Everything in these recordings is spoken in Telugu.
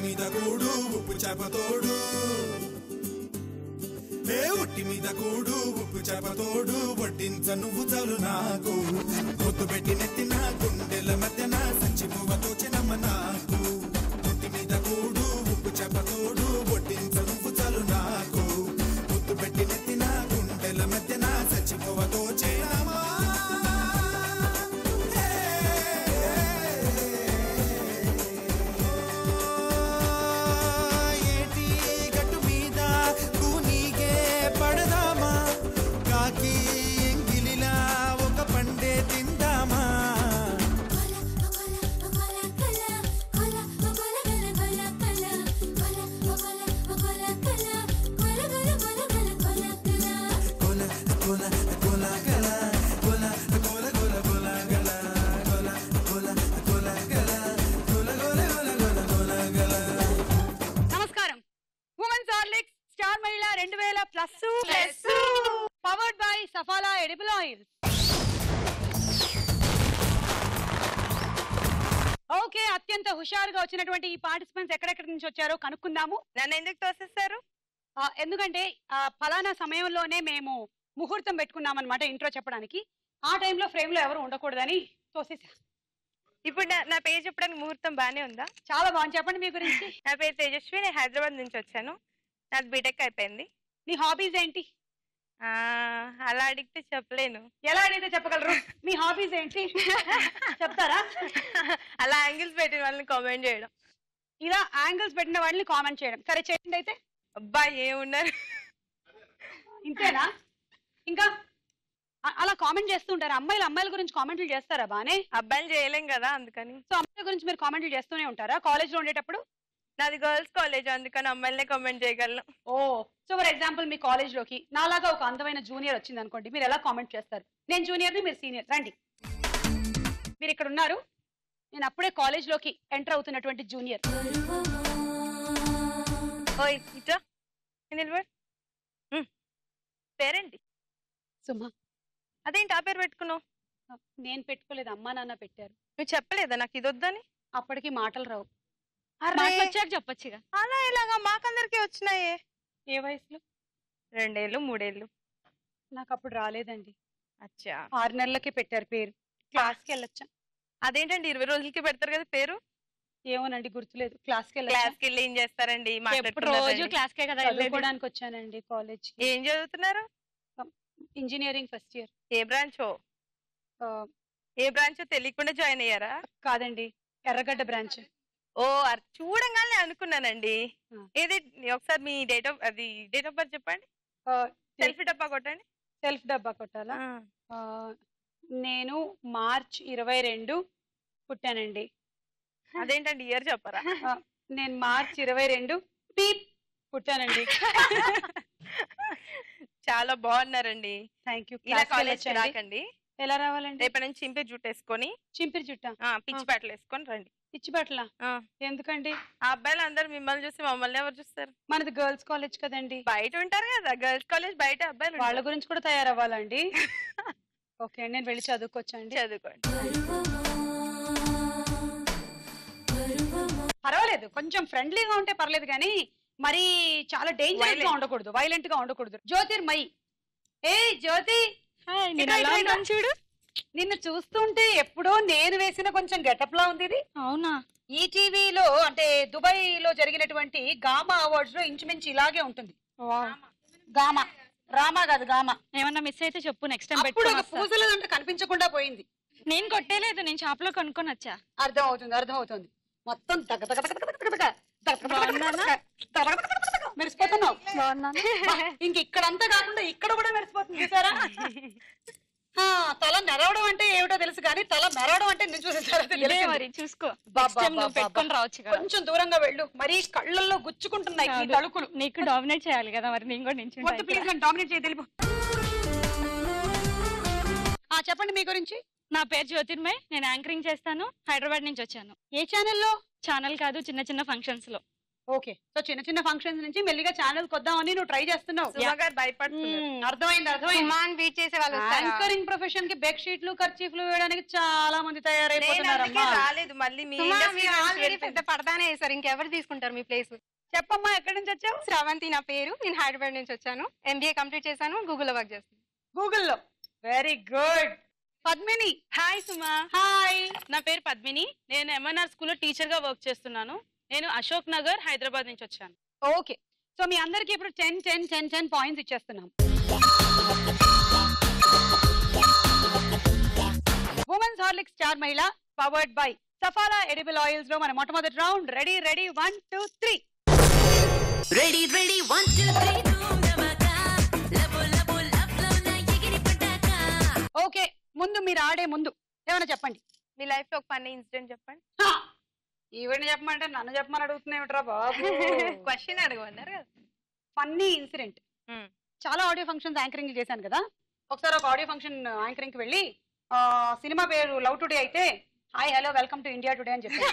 మీద కూడు ఉప్పు చేపతోడు ఉట్టి మీద కూడు ఉప్పు చేపతోడు వడ్డించ నువ్వు చాలు నాకు పొద్దు పెట్టి నెత్తిన గుండెల మధ్యన సంచిపువ్వతో చిన్నమ్మ నాకు ఉట్టి మీద కూడు ఉప్పు చేపతోడు వడ్డించ నువ్వు చాలు నాకు పొద్దు పెట్టి నెత్తిన గుండెల మధ్యన సంచిపువ్వతో చిన్నమ్మ powered by Saffola edible oil. Okay, అత్యంత హుషారుగా వచ్చినటువంటి ఈ పార్టిసిపెంట్స్ ఎక్కడెక్కడి నుంచి వచ్చారో కనుక్కుందాము. నన్ను ఎందుకు తోసేస్తారు? ఎందుకంటే ఫలానా సమయంలోనే మేము ముహూర్తం పెట్టుకున్నాం అనమాట ఇంట్రో చెప్పడానికి. ఆ టైంలో ఫ్రేమ్ లో ఎవరు ఉండకూడదని తోసేసా. ఇప్పుడు నా పేరు చెప్పడానికి ముహూర్తం బానే ఉందా? చాలా బాగుంది, చెప్పండి మీ గురించి. నా పేరు తేజస్వి, నేను హైదరాబాద్ నుంచి వచ్చాను. నాది బీటెక్ అయిపోయింది. నీ హాబీస్ ఏంటి? అలా అడిగితే చెప్పలేను. ఎలా అడిగితే చెప్పగలరు? మీ హాబీస్ ఏంటి చెప్తారా? అలా యాంగిల్స్ పెట్టిన వాళ్ళని కామెంట్ చేయడం. ఇలా యాంగిల్స్ పెట్టిన వాళ్ళని కామెంట్ చేయడం. సరే చేయండి అయితే. అబ్బా ఏమున్నారు, ఇంతేనా? ఇంకా అలా కామెంట్ చేస్తుంటారు. అమ్మాయిల గురించి కామెంట్లు చేస్తారా? బానే. అబ్బాయిలు చేయలేం కదా, అందుకని. సో అమ్మాయిల గురించి మీరు కామెంట్లు చేస్తూనే ఉంటారా కాలేజ్ లో ఉండేటప్పుడు? నాది గర్ల్స్ కాలేజ్, అందుకని అమ్మాయిలనే కామెంట్ చేయగలను. ఓ, సో ఫర్ ఎగ్జాంపుల్ మీ కాలేజ్ లోకి నాలాగా ఒక అందమైన జూనియర్ వచ్చింది అనుకోండి, మీరు ఎలా కామెంట్ చేస్తారు? నేను జూనియర్ ని, మీరు సీనియర్, రండి. మీరు ఇక్కడ ఉన్నారు, నేను అప్పుడే కాలేజ్ లోకి ఎంటర్ అవుతున్నటువంటి జూనియర్. ఓయ్ ఇట్లా నిలబడు. పేరేంటి? సుమా. అదేంటి ఆ పేరు పెట్టుకున్నావు? నేను పెట్టుకోలేదు, అమ్మా నాన్న పెట్టారు. నువ్వు చెప్పలేదా నాకు ఇది వద్దని? అప్పటికి మాటలు రావు. వచ్చాక చెప్పొచ్చుగా. అలా ఇలాగా మాకందరికి వచ్చినాయే. ఏ వయసులో? 2 ఏళ్ళు 3 ఏళ్ళు. నాకు అప్పుడు రాలేదండి. అచ్చా, 6 నెలలకే పెట్టారు పేరు. క్లాస్కి వెళ్ళొచ్చా? అదేంటండి 20 రోజులకి పెడతారు కదా పేరు? ఏమోనండి, గుర్తులేదు. క్లాస్కి వెళ్ళి ఏం చేస్తారండి? రోజు క్లాస్కే కదా చదువుకోవడానికి వచ్చానండి కాలేజ్. ఏం చదువుతున్నారు? Engineering first year. ఏ బ్రాంచో? ఏ బ్రాంచో తెలియకుండా జాయిన్ అయ్యారా? కాదండి, ఎర్రగడ్డ బ్రాంచ్. ఓ, చూడంగానే అనుకున్నానండి. ఏది ఒకసారి మీ డేట్ ఆఫ్ బర్త్ చెప్పండి. సెల్ఫీ డబ్బా కొట్టండి. సెల్ఫ్ డబ్బా కొట్టాలా? నేను మార్చ్ 22 పుట్టానండి. అదేంటండి ఇయర్ చెప్పరా? నేను మార్చ్ 22 పుట్టానండి. చాలా బాగున్నారండి. Thank you. ఇలా కాలేజ్ రాకండి. ఎలా రావాలండి? రేపటి నుంచి చింపిరి జుట్టు వేసుకొని, చింపిరి జుట్ట, పిచ్చి బట్టలు వేసుకొని రండి. పిచ్చి బట్టలా? ఎందుకండి? ఆ అబ్బాయిలు అందరు మిమ్మల్ని చూసి మమ్మల్ని ఎవరు చూస్తారు? మనది గర్ల్స్ కాలేజ్ కదండి. బయట ఉంటారు కదా గర్ల్స్ కాలేజ్, బయట అబ్బాయిలు. వాళ్ళ గురించి కూడా తయారవ్వాలండి. ఓకే అండి, నేను వెళ్ళి చదువుకోవచ్చండి. చదువుకోండి. పర్వాలేదు, కొంచెం ఫ్రెండ్లీగా ఉంటే పర్లేదు, కానీ మరి చాలా డేంజరస్ గా ఉండకూడదు, వైలెంట్ గా ఉండకూడదు. జ్యోతిర్మయి. ఏ జ్యోతి, చూడు, నిన్ను చూస్తుంటే ఎప్పుడో నేను వేసిన కొంచెం గెటప్ లా ఉంది ఇది. అవునా? ఈ టీవీలో అంటే దుబాయ్ లో జరిగినటువంటి గామా అవార్డ్స్ లో ఇంచుమించు ఇలాగే ఉంటుంది. గామా, రామా కాదు గామా. ఏమన్నా మిస్ అయితే చెప్పు, నెక్స్ట్ టైం పూజలు అంటే కనిపించకుండా పోయింది. నేను కొట్టేలేదు, నేను షాప్ లో కొనుక్కొని వచ్చా. అర్థం అవుతుంది. మొత్తం మెరిసిపోతున్నావు. ఇంక ఇక్కడంతా కాకుండా ఇక్కడ కూడా మెరిసిపోతుంది, చూసారా? తల మెరవడం అంటే ఏమిటో తెలుసు, కానీ తల మెరవడం అంటే నేను చూసేసారా? చూసుకో, రావచ్చు. కొంచెం దూరంగా వెళ్ళు, మరి కళ్ళల్లో గుచ్చుకుంటున్నాయి తలుకులు. నీకు డామినేట్ చేయాలి కదా, మరి నేను కూడా నుంచి ప్లీజ్ డామినేట్ చేయ తెలుపు. చెప్పండి మీ గురించి. నా పేరు జ్యోతిర్మయ్, నేను యాంకరింగ్ చేస్తాను. హైదరాబాద్ నుంచి వచ్చాను. ఏ ఛానల్లో? ఛానల్ కాదు, చిన్న చిన్న ఫంక్షన్స్ లో. ఓకే సో చిన్న చిన్న ఫంక్షన్స్ నుంచి మెల్లిగా ఛానల్ కొద్దామని నువ్వు ట్రై చేస్తున్నావు. అర్థమైంది అర్థమైంది. బీట్ చేసే వాళ్ళు యాంకరింగ్ ప్రొఫెషన్ కి బెడ్ షీట్లు ఖర్చీఫ్లు వేయడానికి చాలా మంది తయారైపోతున్నారమ్మా. రాలేదు మళ్ళీ పెద్ద పడతానే వేసారు. ఇంకెవరు తీసుకుంటారు మీ ప్లేస్? చెప్పమ్మా ఎక్కడి నుంచి వచ్చావు? శ్రవంతి నా పేరు. నేను హైదరాబాద్ నుంచి వచ్చాను. MBA కంప్లీట్ చేశాను. గూగుల్లో వర్క్ చేస్తాను. గూగుల్లో. Very good. Padmini. Hi Suma. Hi. నా పేరు పద్మిని. నేను MNR స్కూల్లో టీచర్ గా వర్క్ చేస్తున్నాను. నేను అశోక్ నగర్ హైదరాబాద్ నుంచి వచ్చాను. ఓకే సో మీ అందరికి ఇప్పుడు 10 పాయింట్స్ ఇచ్చేస్తున్నాం. ఉమెన్స్ హార్లిక్స్ స్టార్ మహిళ powered by Saffola edible oils లో మన మొట్టమొదటి రౌండ్. రెడీ 1 2 3. రెడీ 1 2 3. ఓకే ముందు మీరు ఆడే ముందు ఏమైనా చెప్పండి. మీ లైఫ్ లో ఒక ఫన్నీ ఇన్సిడెంట్ చెప్పండి. ఈవెంట్ చెప్పమంటే నన్ను చెప్పమని అడుగుతున్నావుట్రా బాబు. క్వశ్చన్ అడగమన్నారు కదా. Funny incident. చాలా ఆడియో ఫంక్షన్స్ యాంకరింగ్ చేశాను కదా. ఒకసారి ఒక ఆడియో ఫంక్షన్ యాంకరింగ్ కి వెళ్ళి సినిమా పేరు లవ్ టుడే అయితే hi hello welcome to India today అని చెప్పాను.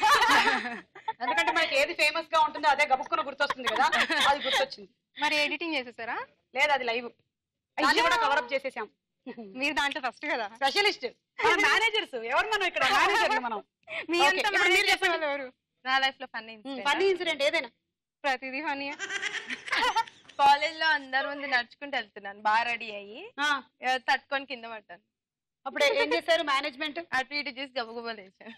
ఎందుకంటే మనకి ఏది ఫేమస్ గా ఉంటుందో అదే గబుక్కున గుర్తొస్తుంది కదా, అది గుర్తొచ్చింది. మరి ఎడిటింగ్ చేసేసారా? లేదు అది లైవ్. అది కూడా కవరప్ చేసేసాం. మీరు దాంట్లో ఫస్ట్ కదా. Specialist managers. ఎవరు మనం ఇక్కడ మేనేజర్లు మనం. నా లైఫ్ లో ఫన్నీ ఫన్నీ ఇన్సిడెంట్ ఏదైనా. ప్రతిదీ ఫన్నీ. కాలేజ్ లో అందరి ముందు నడుచుకుంటూ వెళ్తున్నాను బాగా రెడీ అయ్యి తట్టుకొని కింద పడ్డాను. అప్పుడు ఏం చేశారు మేనేజ్మెంట్? అటు ఇటు చూసి గబగబలేసాను.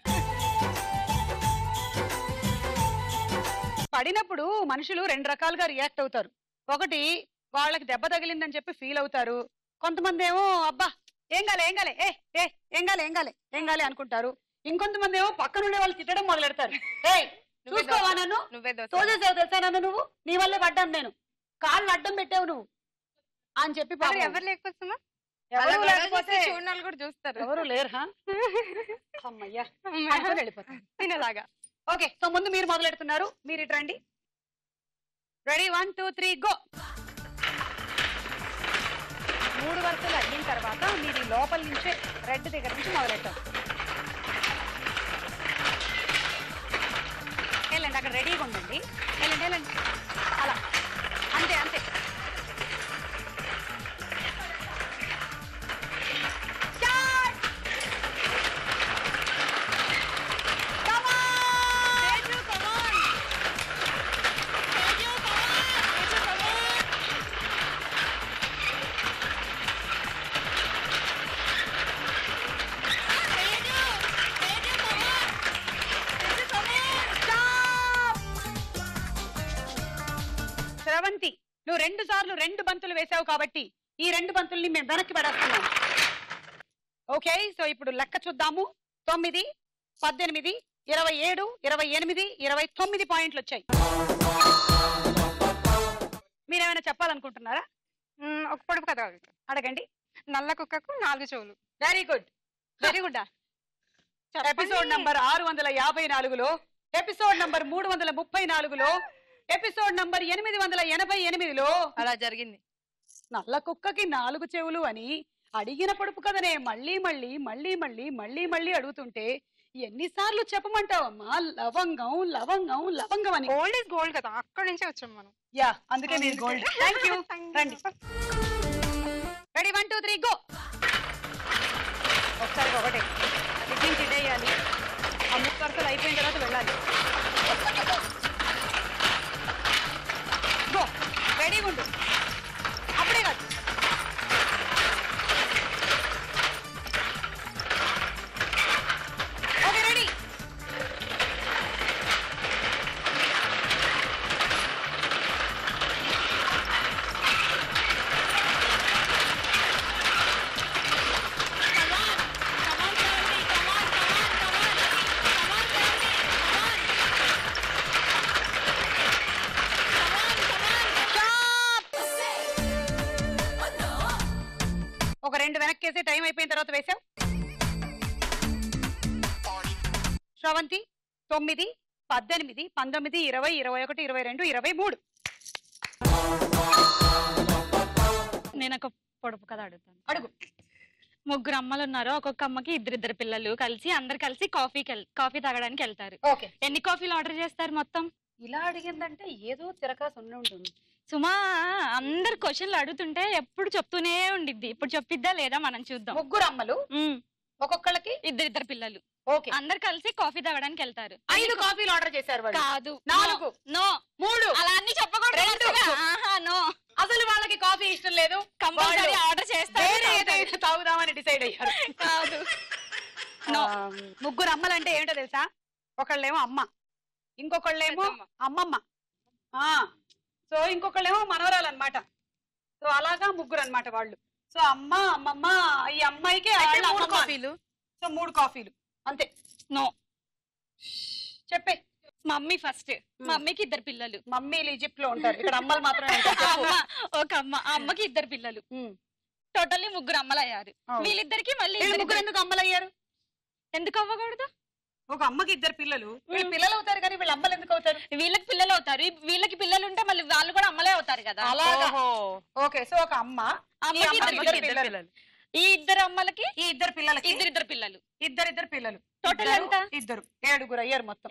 పడినప్పుడు మనుషులు 2 రకాలుగా రియాక్ట్ అవుతారు. ఒకటి వాళ్ళకి దెబ్బ తగిలిందని చెప్పి ఫీల్ అవుతారు. కొంతమంది ఏమో అబ్బా ఏం గాలే ఏం గాలే అనుకుంటారు. ఇంకొంతమంది ఏమో పక్కన ఉండే వాళ్ళు తిట్టడం మొదలెడతారు. చూసుకోవా నన్ను, తోచేసావు తెలుసా నన్ను, నువ్వు నీ వల్లే పడ్డాను, నేను కాళ్ళు అడ్డం పెట్టావు నువ్వు అని చెప్పి ఎవరు లేకపోతున్నా చూడాలి కూడా చూస్తారు. ఎవరు లేరు. అమ్మయ్యా వెళ్ళిపోతారు. ఓకే సో ముందు మీరు మొదలెడుతున్నారు. మీరు ఇటు రండి. Ready 1 2 3 go. 3 వరుసలు అయిన తర్వాత మీరు ఈ లోపల నుంచే రెడ్ దగ్గర నుంచి మొదలెట్టారు. వెళ్ళండి అక్కడ రెడీగా ఉండండి. వెళ్ళండి అలా అంతే. శ్రవంతి నువ్వు 2 సార్లు 2 బంతులు వేసావు కాబట్టి ఈ 2 బంతుల్ని మేము వెనక్కి పడేస్తున్నాం. ఓకే సో ఇప్పుడు లెక్క చూద్దాము. 9 18 27 28 29 పాయింట్లు వచ్చాయి. మీరేమైనా చెప్పాలనుకుంటున్నారా? ఒక పొడుపు కథ అడగండి. నల్ల కుక్కకు 4 చెవులు. Very good. ఎపిసోడ్ నంబర్ 654లో, ఎపిసోడ్ నంబర్ 334లో, ఎపిసోడ్ నంబర్ 888లో అలా జరిగింది. నల్ల కుక్కకి 4 చెవులు అని అడిగిన పొడుపు కదనే మళ్ళీ అడుగుతుంటే ఎన్నిసార్లు చెప్పమంటావమ్మా లవంగం అని. గోల్డ్ ఇస్ గోల్డ్ కదా, అక్కడి నుంచే వచ్చాం మనం. యా అందుకే మీరు గోల్డ్. Thank you. రండి. Ready 1 2 3 go. ఒకసారి ఒకటే టిఫిన్ తినేయాలి. ఆ 3 వరుసలు అయిపోయిన తర్వాత వెళ్ళాలి. గో. రెడీగా ఉండు. అప్పుడే కాదు. Okay ready. ఒక 2 వెనక్కేసే టైం అయిపోయిన తర్వాత వేసావు. శ్రవంతి 9 18 19 20 21 22 23. నేను ఒక పొడుపు కథ అడుగుతాను. అడుగు. 3 అమ్మలు ఉన్నారు. ఒక్కొక్క అమ్మకి 2 పిల్లలు కలిసి అందరు కలిసి కాఫీ తాగడానికి వెళ్తారు. ఓకే. ఎన్ని కాఫీలు ఆర్డర్ చేస్తారు మొత్తం? ఇలా అడిగిందంటే ఏదో తిరకాసు ఉండి ఉంటుంది. సుమా అందరు క్వశ్చన్లు అడుగుతుంటే ఎప్పుడు చెప్తూనే ఉండిద్ది. ఇప్పుడు చెప్పిద్దా లేదా మనం చూద్దాం. ముగ్గురు అమ్మలు, ఒక్కొక్కళ్ళకి ఇద్దరిద్దరు పిల్లలు. ఓకే, అందరు కలిసి కాఫీ తాగడానికి వెళ్తారు. 5 కాఫీలు ఆర్డర్ చేశారు వాళ్ళు. కాదు, 4, నో, 3 అలా అన్ని చెప్పకూడదు. 2. నో, అసలు వాళ్ళకి కాఫీ ఇష్టం లేదు, కంపల్సరీ ఆర్డర్ చేస్తారు. వేరే ఏదైనా తాగుదామని డిసైడ్ అయ్యారు. కాదు, ముగ్గురు అమ్మలు అంటే ఏంటో తెలుసా? ఒకళ్ళేమో అమ్మ, ఇంకొకళ్ళేమో అమ్మమ్మ, సో ఇంకొకళ్ళేమో మనవరాలు అనమాట. సో అలాగా ముగ్గురు అనమాట వాళ్ళు. సో అమ్మ, అమ్మమ్మ, ఈ అమ్మాయికి 3 కాఫీలు. సో 3 కాఫీలు అంతే. నో, చెప్పే. Mummy first. మమ్మీకి 2 పిల్లలు. మమ్మీలు ఈజిప్ట్ లో ఉంటారు, ఇక్కడ అమ్మలు మాత్రమే ఉంటారు. అమ్మ ఒక అమ్మ, అమ్మకి 2 పిల్లలు. టోటల్లీ 3 అమ్మలు అయ్యారు. వీళ్ళిద్దరికి మళ్ళీ ముగ్గురు ఎందుకు అమ్మలు అయ్యారు? ఎందుకు అవ్వకూడదు? ఒక అమ్మకి 2 పిల్లలు, వీళ్ళు పిల్లలు అవుతారు కానీ వీళ్ళు అమ్మలు ఎందుకు అవుతారు? వీళ్ళకి పిల్లలు అవుతారు, వీళ్ళకి పిల్లలు ఉంటే మళ్ళీ వాళ్ళు కూడా అమ్మలే అవుతారు కదా. అలాగా. ఓకే, సో ఒక అమ్మ, అమ్మకి ఇద్దరు 2 పిల్లలు, ఈ 2 అమ్మలకి ఈ 2 పిల్లలకి ఇద్దరిద్దరు పిల్లలు. ఇద్దరు పిల్లలు. టోటల్ ఎంత? 2, 7 అయ్యారు మొత్తం.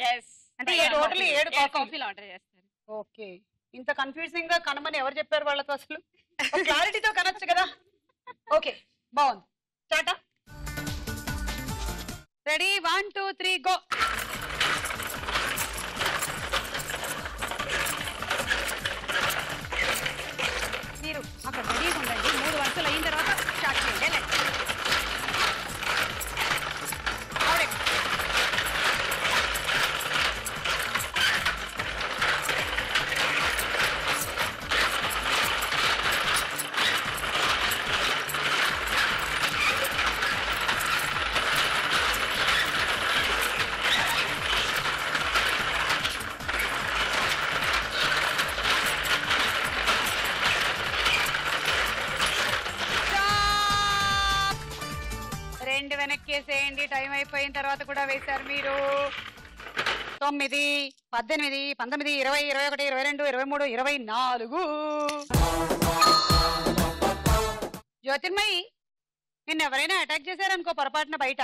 అంటే 7 హోటల్ 7 కాఫీలు ఆర్డర్ చేస్తారు. ఓకే, ఇంత కన్ఫ్యూజింగ్ గా కనమని ఎవరు చెప్పారు వాళ్ళతో? అసలు క్లారిటీతో కనొచ్చు కదా. ఓకే, బాగుంది. Tata, ready, 1 2 3 go. మీరు అక్కడ రెడీగా ఉండండి, 3 వరుసలు అయిన తర్వాత స్టార్ట్ చేయండి. వెనక్కేసేయండి, టైం అయిపోయిన తర్వాత కూడా వేశారు మీరు. 9 18 19 20 21 22 23 24. జ్యోతిర్మయి, నిన్ను ఎవరైనా అటాక్ చేశారనుకో పొరపాటున బయట,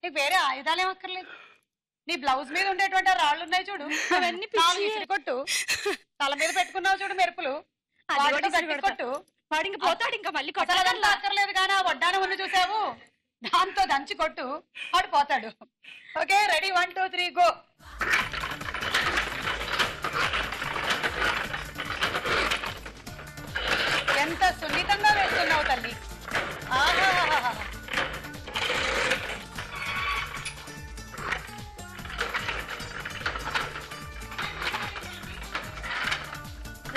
నీకు వేరే ఆయుధాలేం అక్కర్లేదు. నీ బ్లౌజ్ మీద ఉండేటువంటి రాళ్ళు ఉన్నాయి చూడు, అవన్నీ 4 విసిరికొట్టు. తల మీద పెట్టుకున్నావు చూడు మెరుపులు, కొట్టు. వాడు ఇంక పోతాడు, ఇంకా మళ్ళీ కొట్టాలంటే అక్కర్లేదు కానీ ఆ వడ్డానం ఉన్న చూసావు, దాంతో దంచి కొట్టు, వాడు పోతాడు. Okay, ready, 1 2 3 go. ఎంత సున్నితంగా వేస్తున్నావు తల్లి. ఆహా,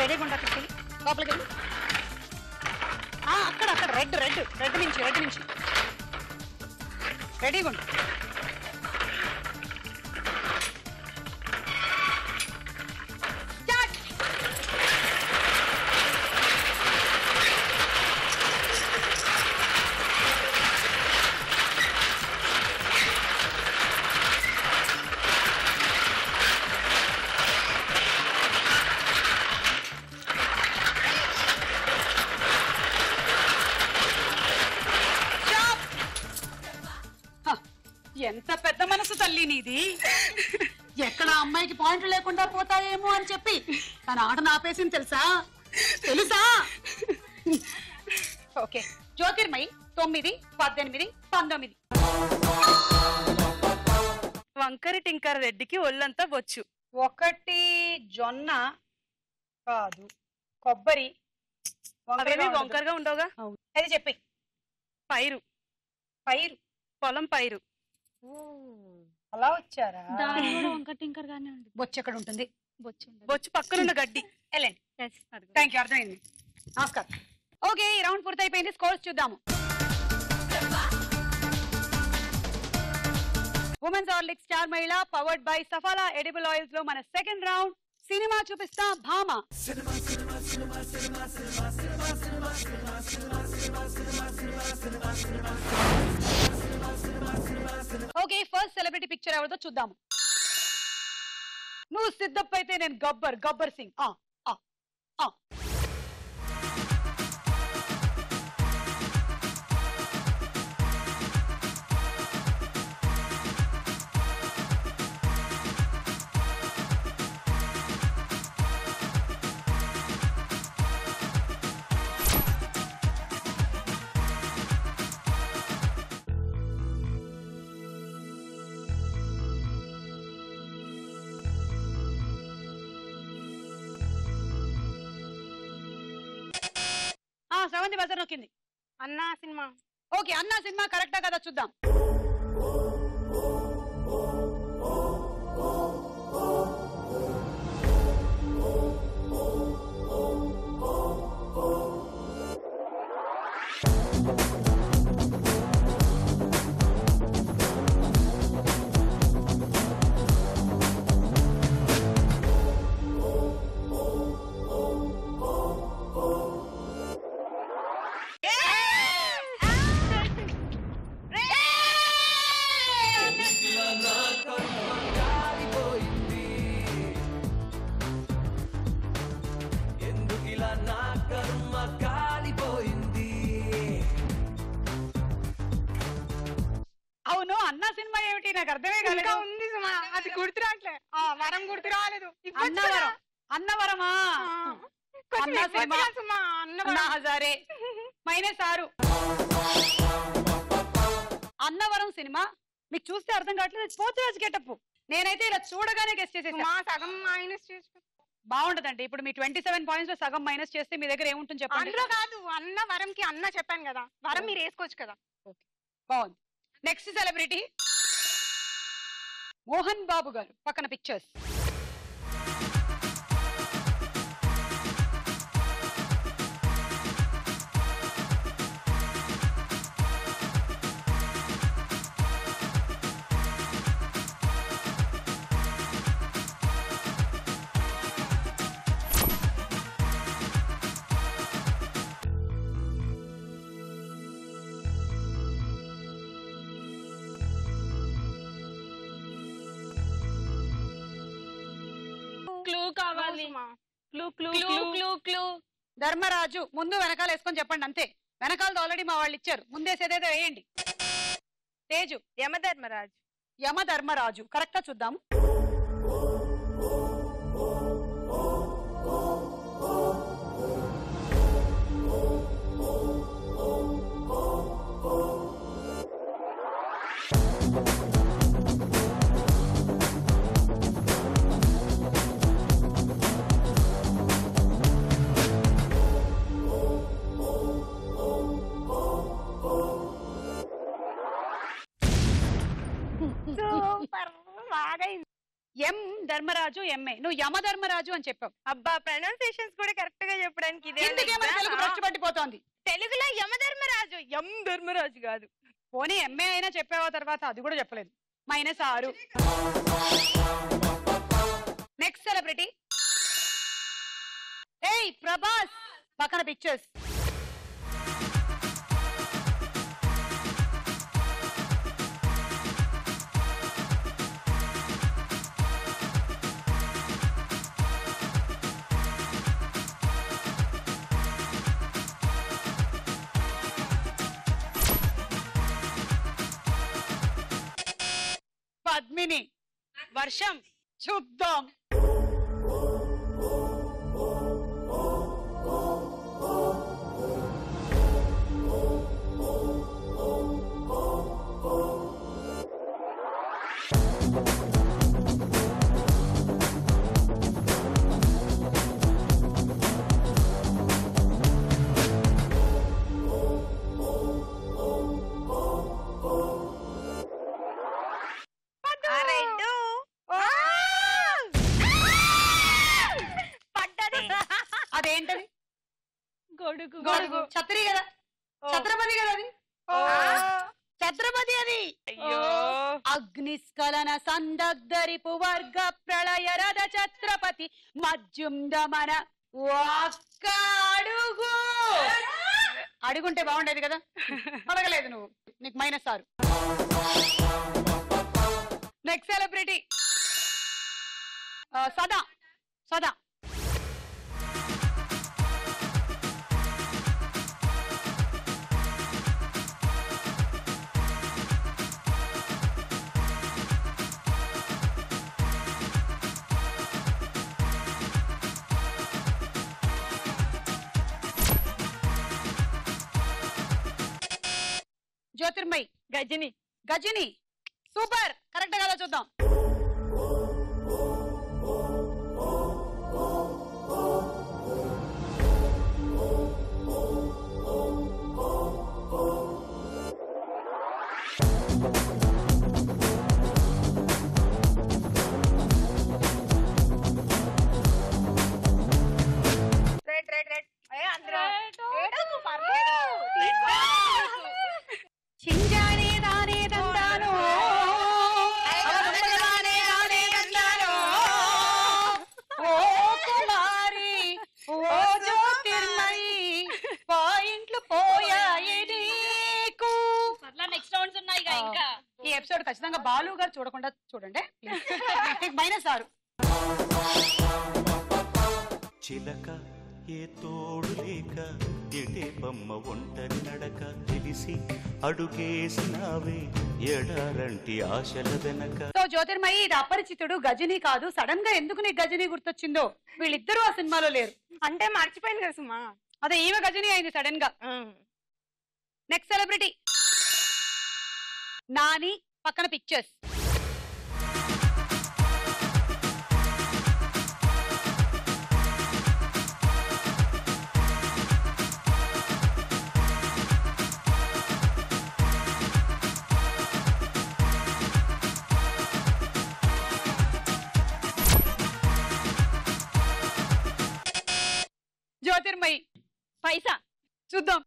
రెడీగా ఉండ, అక్కడికి లోపలికి వెళ్ళి. అక్కడ అక్కడ రెడ్ రెడ్ రెడ్ నుంచి రెడీగా ఉండు. ఎంత పెద్ద మనసు తల్లి నీది. ఎక్కడ అమ్మాయికి పాయింట్లు లేకుండా పోతాయేమో అని చెప్పి తన ఆట నాపేసింది తెలుసా? ఓకే, జ్యోతిర్మయి 9 18 19. వంకరి టింకర్ రెడ్డికి ఒళ్ళంతా బొచ్చు. 1 జొన్న కాదు, కొబ్బరి. వంకరగా ఉండవుగా. అది చెప్పి. పైరు, పొలం పైరు. అలా వచ్చారా? వంకర టింకర్ గానే ఉంది. బొచ్చు ఎక్కడ ఉంటుంది? బొచ్చు పక్కనున్న గడ్డి. వెళ్ళండి. థ్యాంక్ యూ, అర్థమైంది. నమస్కారం. ఓకే, ఈ రౌండ్ పూర్తయిపోయింది. స్కోర్స్ చూద్దాము. ఉమెన్స్ హార్లిక్స్ స్టార్ మహిళ powered by Saffola edible oils లో మన సెకండ్ రౌండ్ సినిమా చూపిస్తా భామ. ఓకే, ఫస్ట్ సెలబ్రిటీ పిక్చర్ ఎవరితో చూద్దాము. నువ్వు సిద్ధప్ అయితే నేను గబ్బర్ సింగ్. సెవెంత్ బజర్ నొక్కింది. అన్నా సినిమా. ఓకే, అన్నా సినిమా కరెక్టా కదా చూద్దాం. అవును, అన్నా సినిమా ఏమిటి నాకు అర్థమే కాలేదు. ఉంది సుమా, అది గుర్తు రావట్లే. వరం గుర్తు రాలేదు. అన్నవరం. అన్నవరమా? అన్నా సినిమా అన్నా హజారే -6. అన్నవరం సినిమా మీకు చూస్తే అర్థం కావట్లేదు. పోతురాజు గెటప్. నేనైతే ఇలా చూడగానే గెస్ట్ చేసేసా. సగం మైనస్ చేసుకో. బాగుంటదండి. ఇప్పుడు మీ 27 పాయింట్స్ లో సగం మైనస్ చేస్తే మీ దగ్గర ఏముంటుంది చెప్పండి. అందులో కాదు, అన్న వరంకి అన్న చెప్పాను కదా, వరం మీరు వేసుకోవచ్చు కదా. బాగుంది. నెక్స్ట్ సెలబ్రిటీ మోహన్ బాబు గారు. పక్కన పిక్చర్స్. క్లూ కావాలి. Clue clue clue clue clue. Dharmaraju. ముందు వెనకాల వేసుకొని చెప్పండి అంతే. వెనకాలతో ఆల్రెడీ మా వాళ్ళు ఇచ్చారు. ముందేసేదేదో వేయండి. తేజు. యమధర్మరాజు. యమధర్మరాజు కరెక్టా చూద్దాం. ఎం ధర్మరాజు ఎంఏ. నువ్వు యమధర్మరాజు అని చెప్పావు. అబ్బా, ప్రొనౌన్సియేషన్స్ కూడా కరెక్ట్ గా చెప్పడానికి ఇదే. తెలుగు భ్రష్టు పట్టిపోతోంది. తెలుగులో యమధర్మరాజు, ఎం ధర్మరాజు కాదు. పోనీ ఎంఏ అయినా చెప్పావా? తర్వాత అది కూడా చెప్పలేదు. -6. నెక్స్ట్ సెలబ్రిటీ ఏయ్ ప్రభాస్. పక్కన పిక్చర్స్. పద్మిని. వర్షం. చూద్దాం. అదేంటది? గొడుగు. గొడుగు. ఛత్రి కదా. ఛత్రపతి కదా అది. ఛత్రపతి అది. అయ్యో. అగ్నిస్ఖలన సందగ్ధరిపు వర్గ ప్రళయ రథ ఛత్రపతి మధ్యుందమన ఒక్క అడుగు. అడుగుంటే బాగుండేది కదా. అడగలేదు నువ్వు. నీకు -6. నెక్స్ట్ సెలబ్రిటీ సదా. సదా. జ్యోతిర్మయి. గజని. గజని. సూపర్. కరెక్ట్ కదా చూద్దాం. ఎపిసోడ్ ఖచ్చితంగా బాలు గారు చూడకుండా చూడండి. -6. చిలక ఏ తోడు లేక ఎటే బొమ్మ ఒంటరి నడక తెలిసి అడుగేసినావే ఎడారంటి ఆశల వెనక. సో జ్యోతిర్మయి, ఇది అపరిచితుడు గజని కాదు. సడన్ గా ఎందుకు నీకు గజని గుర్తొచ్చిందో? వీళ్ళిద్దరూ ఆ సినిమాలో లేరు అంటే మర్చిపోయింది కదా సుమా. అదే ఈమె గజని అయింది సడన్ గా. నెక్స్ట్ సెలబ్రిటీ నాని, పక్కన పిక్చర్స్. జ్యోతిర్మయి, పైసా. చూద్దాం.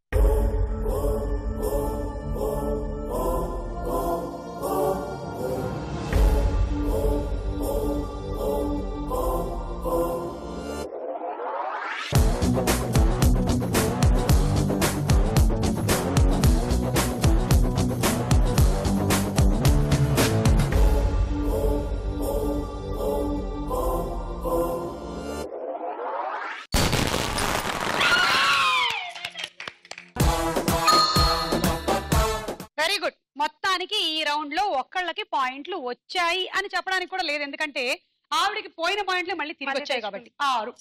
Very good. మొత్తానికి ఈ రౌండ్ లో ఒక్కళ్ళకి పాయింట్లు వచ్చాయి అని చెప్పడానికి కూడా లేదు, ఎందుకంటే ఆవిడికి పోయిన పాయింట్లు మళ్ళీ తిరిగి వచ్చాయి కాబట్టి 6.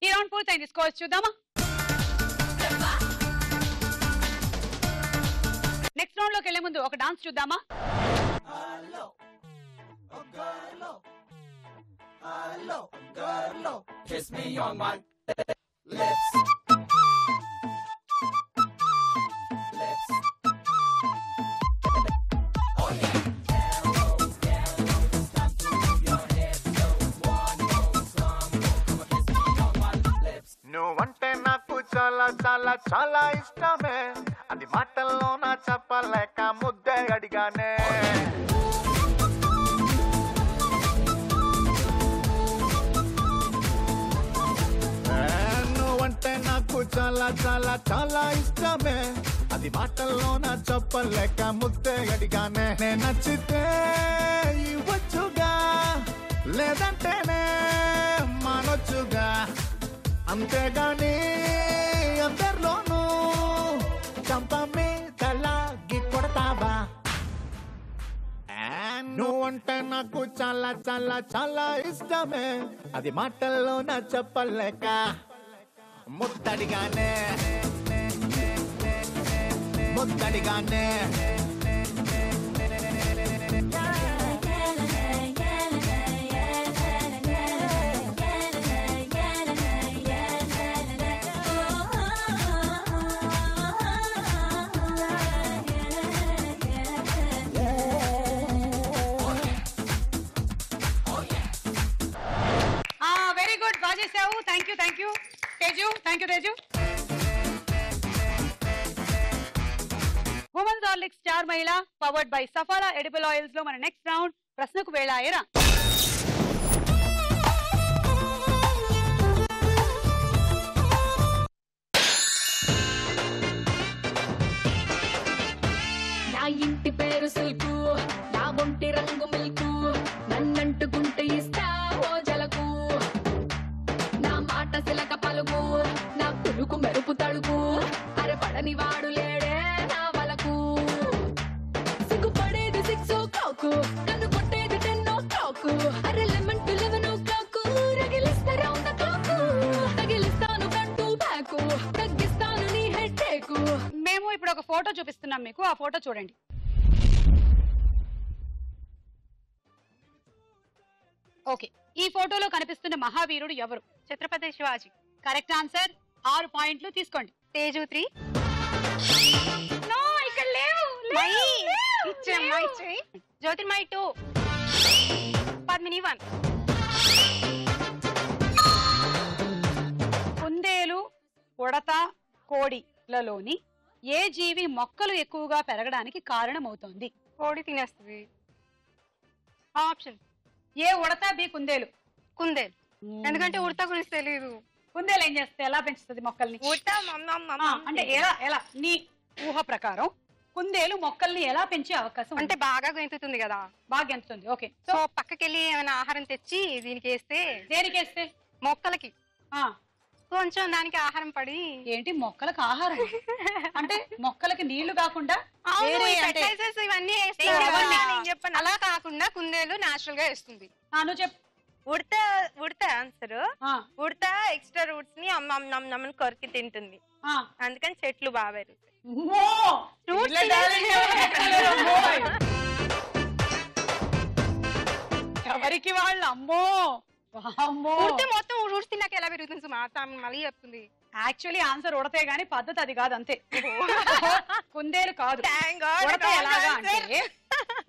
ఈ రౌండ్ పూర్తయింది. స్కోర్స్ చూద్దామా? నెక్స్ట్ రౌండ్ లోకి వెళ్లే ముందు ఒక డాన్స్ చూద్దామా? నువ్వంటే నాకు చాలా చాలా చాలా ఇష్టమే, అది మాటల్లో నా చెప్పలేక ముద్దే అడిగానే. నువ్వంటే నాకు చాలా చాలా చాలా ఇష్టమే, అది మాటల్లో నా చెప్పలేక ముద్దే అడిగానే. నేను నచ్చితే ఇవ్వచ్చుగా, లేదంటేనే మానొచ్చుగా, అంతేగాని అందరిలోనూ చంప మీదలాగి కొడతావా? నువ్వంటే నాకు చాలా చాలా చాలా ఇష్టమే, అది మాటల్లో నా చెప్పలేక ముద్దడిగానే ముద్దడిగానే. వెరీ గుడ్, బాగా చేసావు. Thank you Teju. Thank you Teju. Women's Horlicks star మహిళ powered by Saffola edible oils లో మన నెక్స్ట్ రౌండ్ ప్రశ్నకు వేళాయరా. నా ఇంటి పేరు సిల్కు, నా ఒంటి రంగు మిల్కు, నన్నంటుకుంటే ఇస్తా ఓ జలకు, నా మాట సిలక పలుకు, నా పులుకు మెరుపు తడుకు, అరే పడని వాడు లేడే నా వలకు, సిగ్గుపడేది 6 o'clock, నన్ను కొట్టేది 10 o'clock, అరే 11 to 11 o'clock, రగిలిస్తా round the clock, తగిలిస్తాను ఫ్రంట్ బ్యాక్, తగ్గిస్తాను నీ హెడ్ ఏక్. మేము ఇప్పుడు ఒక ఫోటో చూపిస్తున్నాం మీకు, ఆ ఫోటో చూడండి. ఓకే, ఈ ఫోటోలో కనిపిస్తున్న మహావీరుడు ఎవరు? ఛత్రపతి శివాజీ. Correct answer. 6 పాయింట్లు తీసుకోండి. తేజు 3. ఇక్కడ లేవు. జ్యోతిర్మయి 2. పద్మిని 1. కుందేలు, ఉడత, కోడిలలోని ఏ జీవి మొక్కలు ఎక్కువగా పెరగడానికి కారణమవుతోంది? కోడి తినేస్తుంది. ఆప్షన్ ఏ ఉడత, బి కుందేలు. కుందేలు, ఎందుకంటే ఉడత గురించి తెలియదు. కుందేలు ఏం చేస్తే ఎలా పెంచుతుంది మొక్కల్ని? ఉడత అంటే ఎలా నీ ఊహ ప్రకారం కుందేలు మొక్కల్ని ఎలా పెంచే అవకాశం అంటే బాగా గెంతుతుంది కదా, బాగా గెంతుతుంది. ఓకే, సో పక్కకెళ్ళి ఏమైనా ఆహారం తెచ్చి దీనికి వేస్తే, దేనికి వేస్తే? మొక్కలకి కొంచెం దానికి ఆహారం పడి. ఏంటి మొక్కలకు ఆహారం అంటే మొక్కలకి నీళ్లు కాకుండా ఇవన్నీ చెప్పండి. అలా కాకుండా కుందేలు నేచురల్ గా వేస్తుంది. నువ్వు చెప్పు. ఉడత ఆన్సర్. ఉడత ఎక్స్ట్రా రూట్స్ ని అమ్మ కొరికి తింటుంది, అందుకని చెట్లు బాగా పెరుగుతాయి. ఎవరికి వాళ్ళు అమ్మో ఉడితే మొత్తం రూట్స్ తిన్నాక ఎలా పెరుగుతుంది సుమా? మళ్ళీ చెప్తుంది. యాక్చువల్లీ ఆన్సర్ ఉడతే గానీ పద్ధతి అది కాదు, అంతే. కుందేలు కాదు. ఉడత ఎలాగా అంటే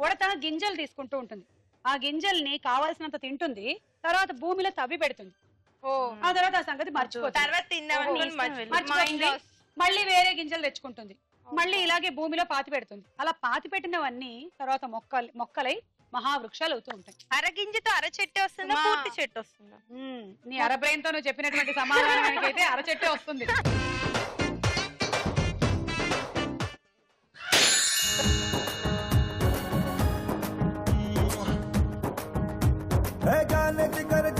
ఉడత గింజలు తీసుకుంటూ ఉంటుంది, ఆ గింజల్ని కావాల్సినంత తింటుంది, తర్వాత భూమిలో తవ్వి పెడుతుంది. ఆ తర్వాత ఆ సంగతి మర్చిపోతుంది, మళ్ళీ వేరే గింజలు తెచ్చుకుంటుంది, మళ్ళీ ఇలాగే భూమిలో పాతి పెడుతుంది. అలా పాతి పెట్టినవన్నీ తర్వాత మొక్కలై మహావృక్షాలు అవుతూ ఉంటాయి. అరగింజతో అర చెట్టు వస్తుందా, పూర్తి చెట్టు వస్తుందా? నీ అరబ్రెయిన్ తో నువ్వు చెప్పినటువంటి సమాధానానికి అయితే అర చెట్టే వస్తుంది.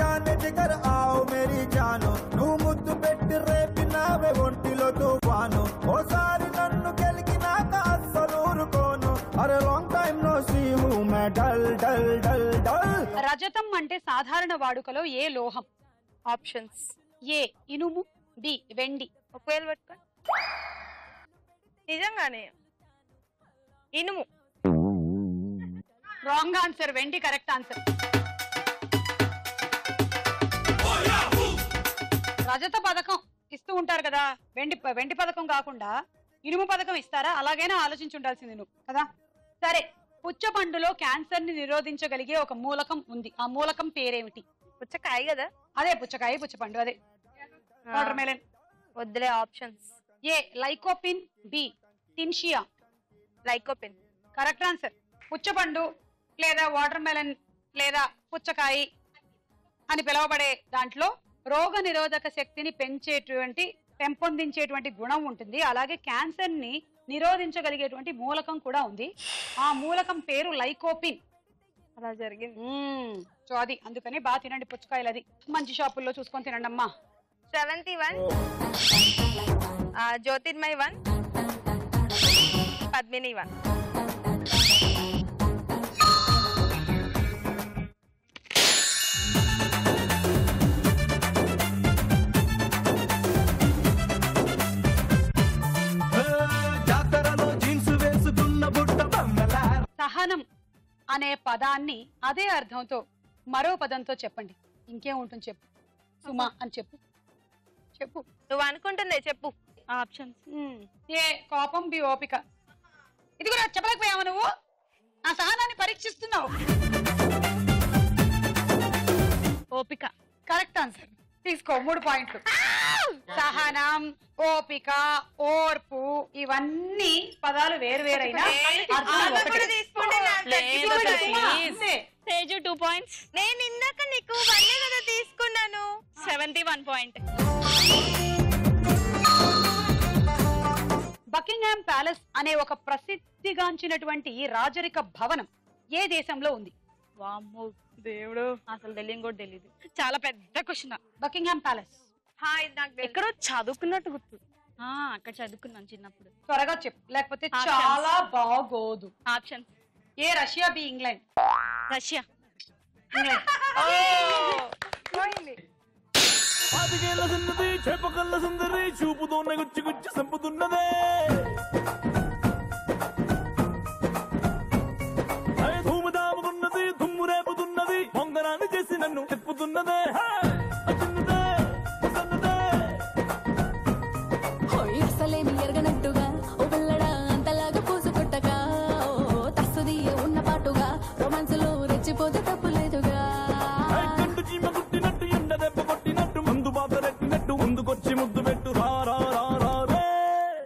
జానే జిగర్ ఆవు మేరీ జాను, నువ్వు ముద్దు పెట్టి రేపినావే ఒంటిలో తుఫాను, ఓసారి నన్ను గెలికినాక అస్సలు ఊరుకోను. అరే లాంగ్ టైం నో సీ హూ మే డల్ డల్ డల్ డల్. రజతం అంటే సాధారణ వాడుకలో ఏ లోహం? ఆప్షన్స్: ఏ ఇనుము, బి వెండి. ఒకవేళ పట్టుకో. నిజంగానే ఇనుము. రాంగ్ ఆన్సర్, వెండి కరెక్ట్ ఆన్సర్. రజత పథకం ఇస్తూ ఉంటారు కదా, వెండి పథకం కాకుండా ఇనుము పథకం ఇస్తారా? అలాగైనా ఆలోచించి ఉండాల్సింది నువ్వు కదా. సరే, పుచ్చపండులో క్యాన్సర్ ని నిరోధించగలిగే ఒక మూలకం ఉంది, ఆ మూలకం పేరేమిటి? పుచ్చకాయ కదా. అదే పుచ్చకాయ, పుచ్చపండు, అదే వాటర్ మెలన్. వద్దులే ఆప్షన్స్. ఏ లైకోపిన్, బి టిన్షియా. Lycopene correct answer. పుచ్చపండు లేదా వాటర్ మెలన్ లేదా పుచ్చకాయ అని పిలువబడే దాంట్లో రోగ నిరోధక శక్తిని పెంపొందించేటువంటి గుణం ఉంటుంది. అలాగే క్యాన్సర్ ని నిరోధించగలిగేటువంటి మూలకం కూడా ఉంది, ఆ మూలకం పేరు లైకోపిన్. అలా జరిగింది. సో అది అందుకని బాగా తినండి పుచ్చకాయలు, అది మంచి షాపుల్లో చూసుకొని తినండి అమ్మా. 71, జ్యోతిర్మయ్ 1, పద్మిని 1. సహనం అనే పదాన్ని అదే అర్థంతో మరో పదంతో చెప్పండి. ఇంకేం ఉంటుంది చెప్పు. సుమా అని చెప్పు. చెప్పు. నువ్వు అనుకుంటుందే చెప్పు. ఆప్షన్స్: ఏ కోపం, బి ఓపిక. ఇది కూడా చెప్పలేకపోయావా నువ్వు? ఆ సహనాన్ని పరీక్షిస్తున్నావు. ఓపిక కరెక్ట్ ఆన్సర్. తీసుకో 3 పాయింట్లు. సహనం, ఓపిక, ఓర్పు ఇవన్నీ పదాలు వేరువేరైనా తేజు 2 పాయింట్స్. నేను ఇందాక నీకు 1 కదా తీసుకున్నాను. 71 పాయింట్. బకింగ్హామ్ ప్యాలెస్ అనే ఒక ప్రసిద్ధిగాంచినటువంటి రాజరిక భవనం ఏ దేశంలో ఉంది? వామ్మో దేవుడు, అసలు తెలియని కూడా తెలియదు. చాలా పెద్ద క్వశ్చన్. బకింగ్హామ్ ప్యాలెస్ ఎక్కడో చదువుకున్నట్టు గుర్తు. అక్కడ చదువుకున్నాను చిన్నప్పుడు. త్వరగా చెప్పు, లేకపోతే చాలా బాగోదు. ఆప్షన్: ఏ రష్యా, బి ఇంగ్లాండ్. రష్యా. ఆదిగేళ్ళ సున్నది చేపకళ్ళ సుందరి చూపుతోనే గుచ్చి గుచ్చి సంపుతున్నదే, ధూముదాముకున్నది దుమ్ము రేపుతున్నది, పొంగనాన్ని చేసి నన్ను తిప్పుతున్నదే. అసలేమి ఎరగనట్టుగా ఓ పిల్లడా అంతలాగా పూసు కొట్టగా, తస్సుది ఉన్న పాటుగా రొమాన్స్ లో రెచ్చిపోతే తప్పులేదుగా. కండు చీమ కుట్టినట్టు ఎండ దెబ్బ కొట్టినట్టు ముందు బాధ రెట్టినట్టు ముందుకొచ్చి ముద్దు పెట్టు రా రా రా రా రే.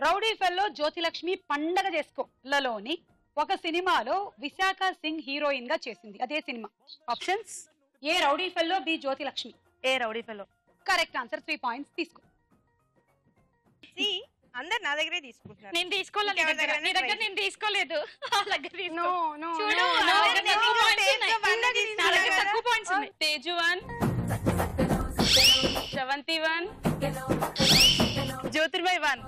రౌడీ ఫెల్లో జ్యోతిలక్ష్మి పండగ చేసుకోలోని ఒక సినిమాలో విశాఖ సింగ్ హీరోయిన్ గా చేసింది, అదే సినిమా. Options: A rowdy fellow, B Jyothilakshmi. A rowdy fellow. Correct answer. 3 points తీసుకో. అందరు నా దగ్గరే తీసుకుంటున్నారు. నేను తీసుకోలేదు, నీ దగ్గర నేను తీసుకోలేదు. వాళ్ళ దగ్గర తీసుకో. చూడు తక్కువ పాయింట్స్ ఉన్నాయి. తేజు 1, శ్రవంతి 1, జ్యోతిర్మయి 1.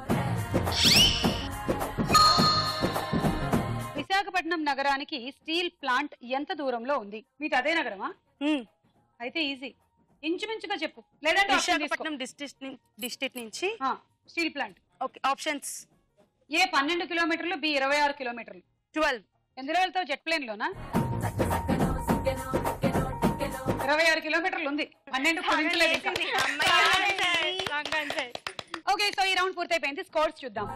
విశాఖపట్నం నగరానికి స్టీల్ ప్లాంట్ ఎంత దూరంలో ఉంది? మీకు అదే నగరమా? అయితే ఈజీ, ఇంచుమించుగా చెప్పు. లేదంటే విశాఖపట్నం డిస్ట్రిక్ట్ నుంచి steel plant. Okay, options. A 12 కిలోమీటర్లు, బి 26 కిలోమీటర్లు. 12. ఎందులో వెళ్తావు? జెట్ ప్లేన్ లోనా? 26 కిలోమీటర్లు ఉంది. 12 కుదించలేదు. ఓకే, సో ఈ రౌండ్ పూర్తయిపోయింది. స్కోర్స్ చూద్దాం.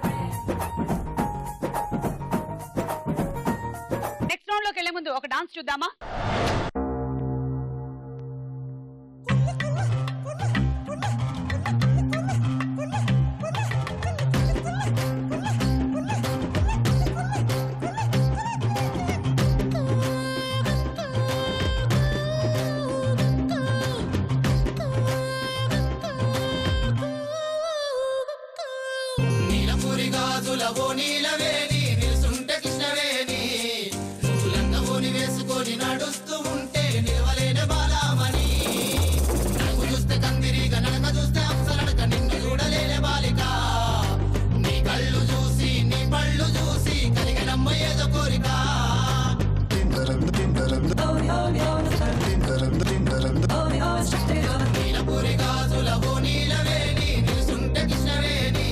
నెక్స్ట్ రౌండ్ లోకి వెళ్లే ముందు ఒక డాన్స్ చూద్దామా? నీలపురి గాజులవో నీలవేణి నిలుసుంటే కృష్ణవేణి నువ్వు లంగవోని వేసుకొని నడుస్తూ ఉంటే నిలవలేని బాలామణి నడుగు చూస్తే కందిరిగా నడక చూస్తే అప్సరడక నిన్ను చూడలేని బాలిక నీ కళ్ళు చూసి నీ పళ్ళు చూసి కలిగినమ్మ ఏదో కోరిక నీలపురి గాజులవో నీలవేణి నిలుసుంటే కృష్ణవేణి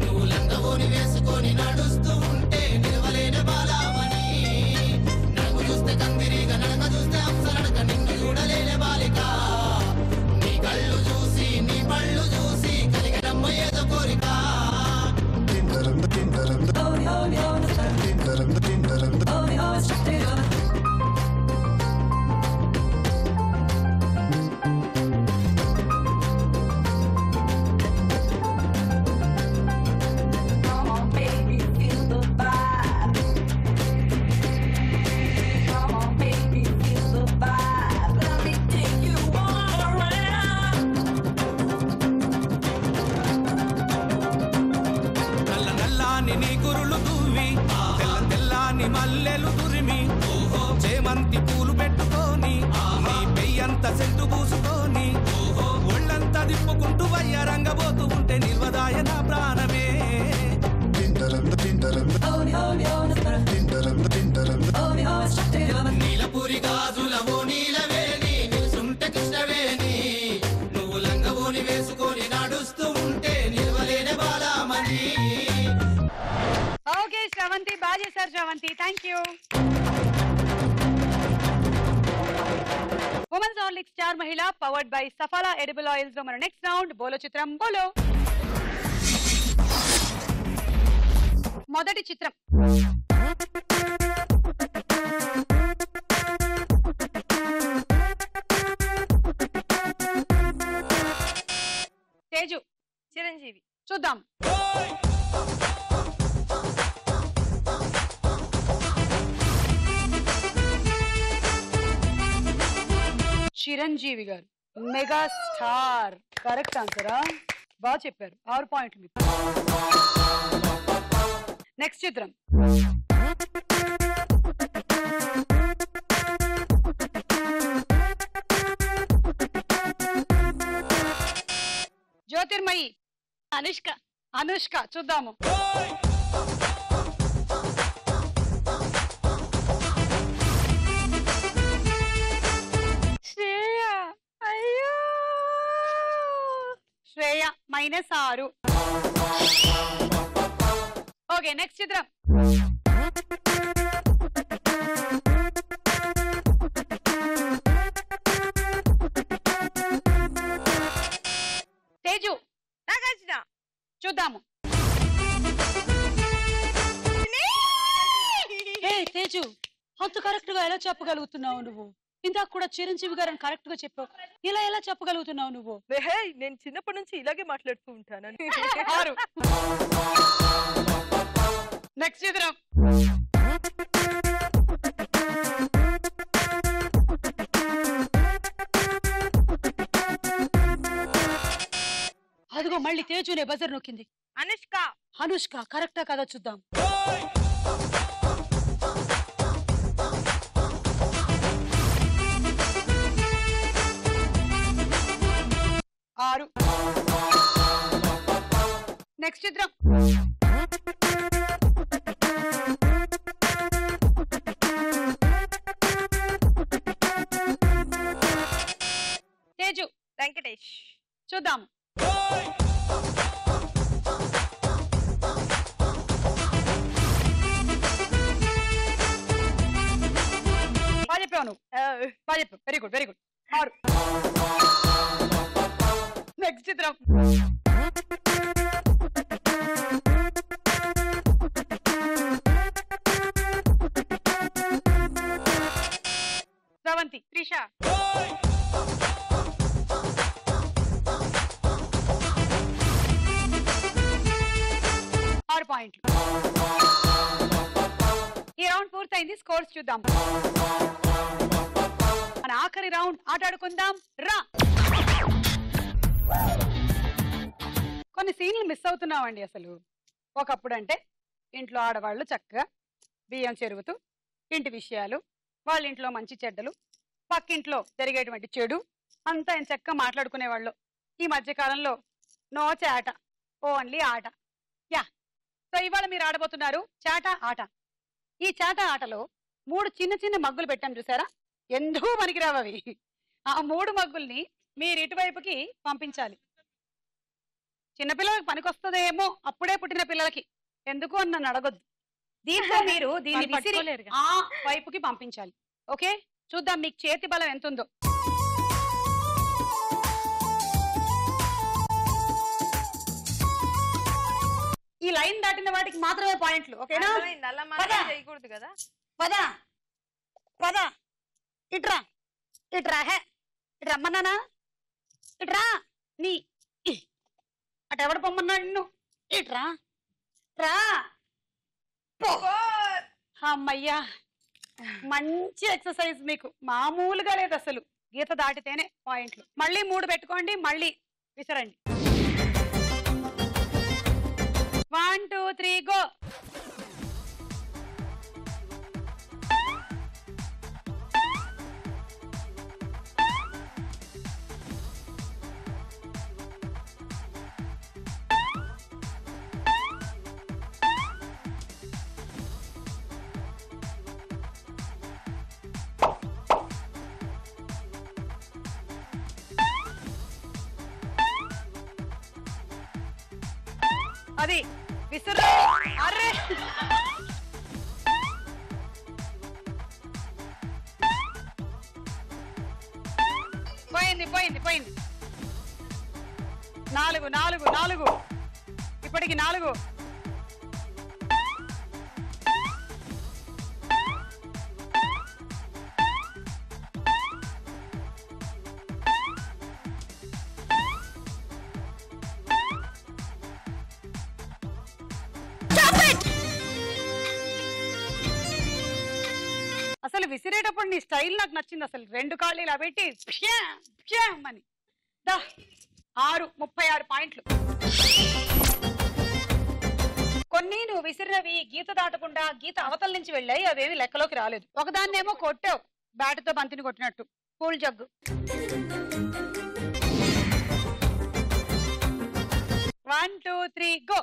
నువ్వు లంగవోని వేసుకొని నడుస్తూ ఉంటే నిలవలేని బాలామణి నడుగు చూస్తే కందిరిగా నడక చూస్తే అప్సరడక నిన్ను చూడలేని బాలిక నీ కళ్ళు చూసి నీ పళ్ళు చూసి కలిగినమ్మ ఏదో కోరిక నల్ల నల్లాని నీ కురులు తువ్వి తెల్ల తెల్లాని మల్లెలు తురిమి చేమంతి పూలు పెట్టుకొని నీ పెయ్యంత సెంటు పూసుకొని ఒళ్ళంతా దిప్పుకుంటూ వయ్యారంగబోతూ ఉంటే నిర్వదాయ నా ప్రాణమే నీలపురి గాజులవో నీలవేణి నిలుసుంటే కృష్ణవేణి నువ్వు లంగవోని వేసుకొని నడుస్తూ ఉంటే నిలవలేని బాలామణి. ఓకే శ్రవంతి, బాగా చేశారు Sravanthi, thank you. Women's Horlicks star మహిళ powered by Saffola edible oils లో మన నెక్స్ట్ రౌండ్ బోలో చిత్రం బోలో. మొదటి చిత్రం తేజు, చిరంజీవి. చూద్దాం. చిరంజీవి గారు, మెగా స్టార్. కరెక్ట్ ఆన్సరా? బాగా చెప్పారు. 6 పాయింట్లు మీకు. నెక్స్ట్ చిత్రం జ్యోతిర్మయి. అనుష్క. అనుష్క, చూద్దాము. శ్రేయ. అయ్యో, శ్రేయ -6. ఓకే, నెక్స్ట్ చిత్రం తేజు. నాగార్జున. చూద్దాము. తేజు, అంత కరెక్ట్ గా ఎలా చెప్పగలుగుతున్నావు నువ్వు? ఇందాక కూడా చిరంజీవి గారు కరెక్ట్ గా చెప్పావు, ఇలా ఎలా చెప్పగలుగుతున్నావు నువ్వు? నేను చిన్నప్పటి నుంచి ఇలాగే మాట్లాడుతూ ఉంటాను. 6. నెక్స్ట్ చిత్రం అదిగో మళ్ళీ తేజునే బజర్ నొక్కింది. అనుష్క. అనుష్క కరెక్టా కదా చూద్దాం. ఆరు. నెక్స్ట్ చిత్రం. తేజు. వెంకటేష్. చూద్దాం. బాగా చెప్పావు నువ్వు. బాగా చెప్పావు. Very good very good. 6. Next చిత్రం. శ్రవంతి. త్రిష. 6 పాయింట్లు. ఈ రౌండ్ పూర్తయింది. స్కోర్స్ చూద్దాం. మన ఆఖరి రౌండ్ ఆట ఆడుకుందాం రా. కొన్ని సీన్లు మిస్ అవుతున్నామండి అసలు. ఒకప్పుడు అంటే ఇంట్లో ఆడవాళ్ళు చక్కగా బియ్యం చెరుగుతూ ఇంటి విషయాలు, వాళ్ళ ఇంట్లో మంచి చెడ్డలు, పక్కింట్లో జరిగేటువంటి చెడు అంతా చక్కగా మాట్లాడుకునేవాళ్ళు. ఈ మధ్యకాలంలో నో చాట, ఓన్లీ ఆట. యా, సో ఇవాళ మీరు ఆడబోతున్నారు చాట ఆట. ఈ చాట ఆటలో 3 చిన్న చిన్న మగ్గులు పెట్టాం చూసారా, ఎందుకు పనికిరావు అవి. ఆ 3 మగ్గుల్ని మీరు ఇటువైపుకి పంపించాలి. చిన్నపిల్లలకి పనికొస్తుందేమో, అప్పుడే పుట్టిన పిల్లలకి ఎందుకు అని నన్ను అడగొద్దు. దీంతో మీరు దీన్ని విసిరి ఆ వైపుకి పంపించాలి. ఓకే, చూద్దాం మీకు చేతి బలం ఎంత ఉందో. ఈ లైన్ దాటిన వాటికి మాత్రమే పాయింట్లు. ఓకేనా? చేయకూడదు కదా. పద పద, ఇట్రా ఇట్రా. హే ఇటు రమ్మన్నానా? ఇట్రా. నీ అటు ఎవడు పొమ్మన్నాడు నిన్ను? ఇట్రా రా. అమ్మయ్యా, మంచి ఎక్సర్సైజ్ మీకు, మామూలుగా లేదు అసలు. గీత దాటితేనే పాయింట్లు. మళ్ళీ 3 పెట్టుకోండి, మళ్ళీ విసరండి. 1 2 3 గో. అది విసురు. అరే పోయింది పోయింది పోయింది. 4 4 4. ఇప్పటికి 4. అసలు విసిరేటప్పుడు నీ స్టైల్ నాకు నచ్చింది అసలు. 2 కాళ్ళు ఇలా పెట్టి అని. 6 36 పాయింట్లు. కొన్ని నువ్వు విసిరినవి గీత దాటకుండా గీత అవతల నుంచి వెళ్ళాయి, అవేమి లెక్కలోకి రాలేదు. ఒకదాన్నేమో కొట్టావు బ్యాటుతో బంతిని కొట్టినట్టు. Cool jug. 1 2 3 గో.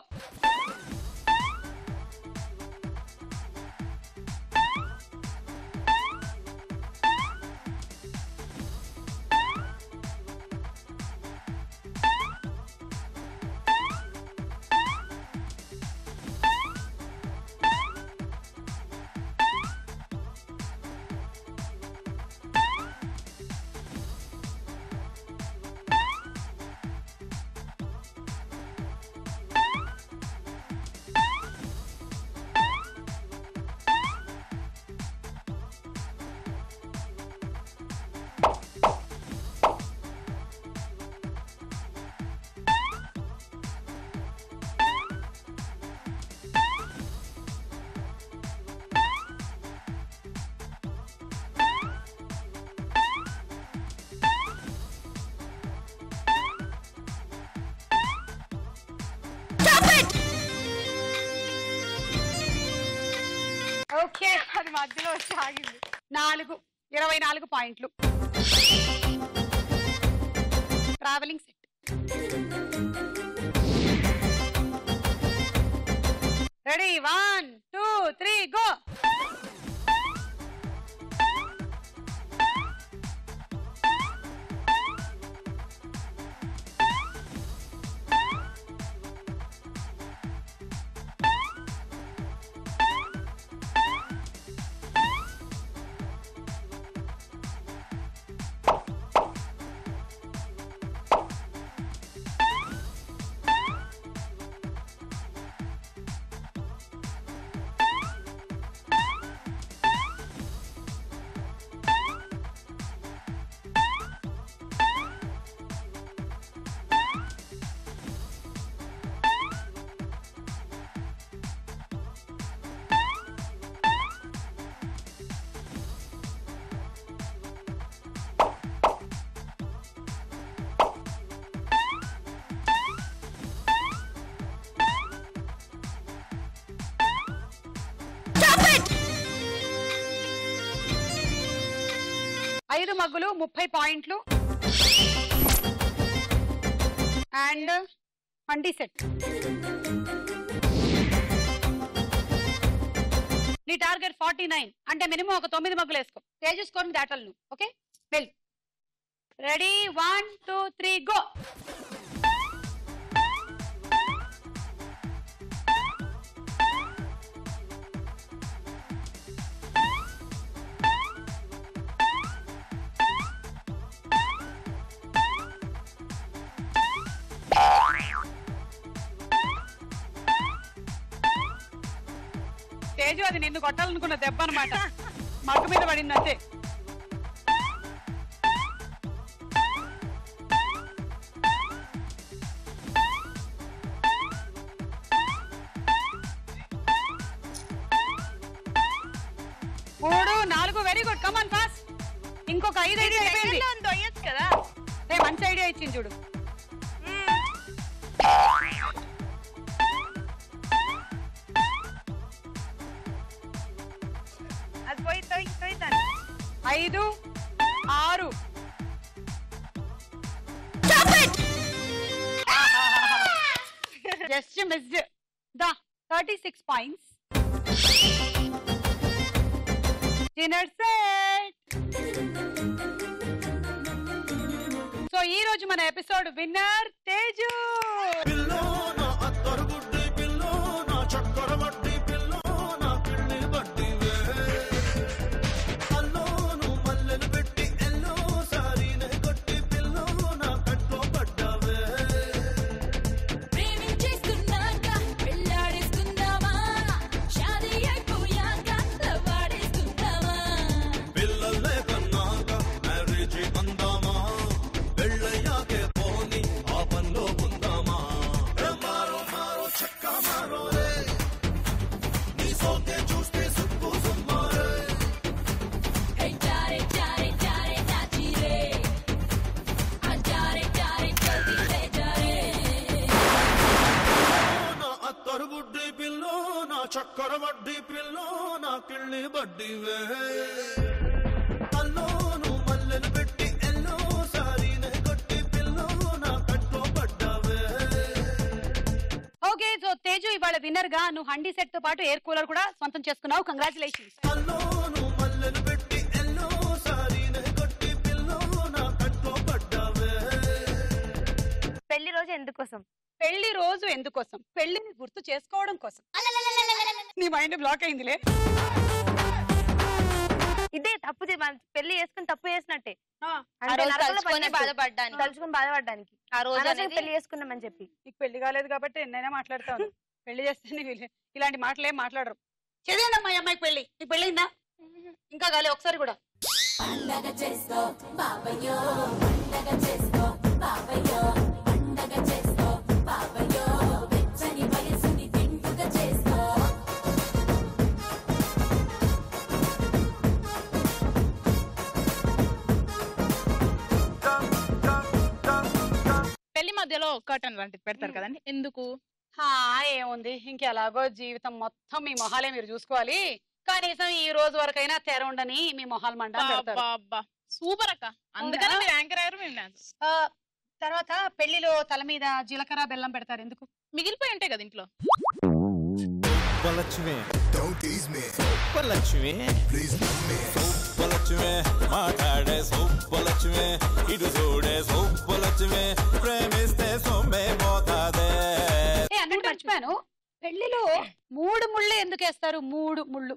ఓకే, అది మధ్యలో వచ్చి ఆగింది. 24 పాయింట్లు. Travelling set. Ready 1 2 3 go. ఐదు మగ్గులు 30 పాయింట్లు అండ్ హండీ సెట్. నీ టార్గెట్ 49 అంటే మినిమం ఒక 9 మగ్గులు వేసుకో. తేజ స్కోర్ దాటాలి నువ్వు. Okay well. Ready 1 2 3 go. Teju అది నిన్ను కొట్టాలనుకున్న దెబ్బ అనమాట, మగ్గు మీద పడింది అంతే. మూడు 4 వెరీ గుడ్. Come on fast. ఇంకొక 5 ఐడియా అయిపోయింది కదా. మంచి ఐడియా ఇచ్చింది చూడు. అది పోయి 5 6 జస్ట్ మిస్డ్. దా 36 పాయింట్స్. Dinner set. సో ఈ రోజు మన ఎపిసోడ్ విన్నర్ తేజు. చక్కర వడ్డీ పిల్లో నా కిళ్ళి బడ్డీవే. మల్లెలు పెట్టి ఎల్లో సారీనే కొట్టి పిల్లో నా కట్లో పడ్డావే. ఓకే, సో తేజు ఇవాళ విన్నర్ గా నువ్వు హండీ సెట్ తో పాటు ఎయిర్ కూలర్ కూడా సొంతం చేసుకున్నావు. కంగ్రాచులేషన్స్. మల్లెలు పెట్టి ఎల్లో సారీనే కొట్టి పిల్లో నా కట్లో పడ్డావే. పెళ్లి రోజు ఎందుకోసం? పెళ్లి రోజు ఎందుకోసం? పెళ్లిని గుర్తు చేసుకోవడం కోసం. నీ మైండ్ బ్లాక్ అయిందిలే. ఇదే తప్పు. పెళ్లి చేసుకుని తప్పు చేసినట్టే. తలుచుకొని బాధపడ్డానికి ఆ రోజు పెళ్లి చేసుకున్నామని చెప్పి. నీకు పెళ్లి కాలేదు కాబట్టి ఎన్నైనా మాట్లాడతాను. పెళ్లి చేస్తే ఇలాంటి మాటలు ఏం మాట్లాడరు. చదివేనమ్మా మా అమ్మాయికి పెళ్లి. నీకు పెళ్ళయిందా? ఇంకా కాలే ఒకసారి కూడా. పెళ్లి మధ్యలో కర్టన్ లాంటిది పెడతారు కదండి, ఎందుకు? ఏముంది, ఇంకెలాగో జీవితం మొత్తం మీ మొహాలే మీరు చూసుకోవాలి కనీసం ఈ రోజు వరకైనా తెర ఉండని మీ మొహాలు మండ సూపర్ అక్క. అందుకని మీరు యాంకర్ అయ్యారు, మేము డాన్స్. తర్వాత పెళ్లిలో తల మీద జీలకర్ర బెల్లం పెడతారు ఎందుకు? మిగిలిపోయి ఉంటాయి కదా ఇంట్లో. సుబ్బలక్ష్మి సుబ్బలక్ష్మి సుబ్బలక్ష్మి మాట్లాడే సుబ్బలక్ష్మి ఇటు చూడే సుబ్బలక్ష్మి ప్రేమిస్తే సొమ్మే పోతాదే. అన్నట్టు మర్చిపోయాను, పెళ్లిలో 3 ముళ్ళు ఎందుకు వేస్తారు? 3 ముళ్ళు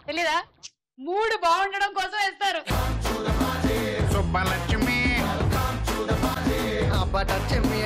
తెలీదా? 3 బాగుండడం కోసం వేస్తారు. సుబ్బలక్ష్మి అబ్బలక్ష్మి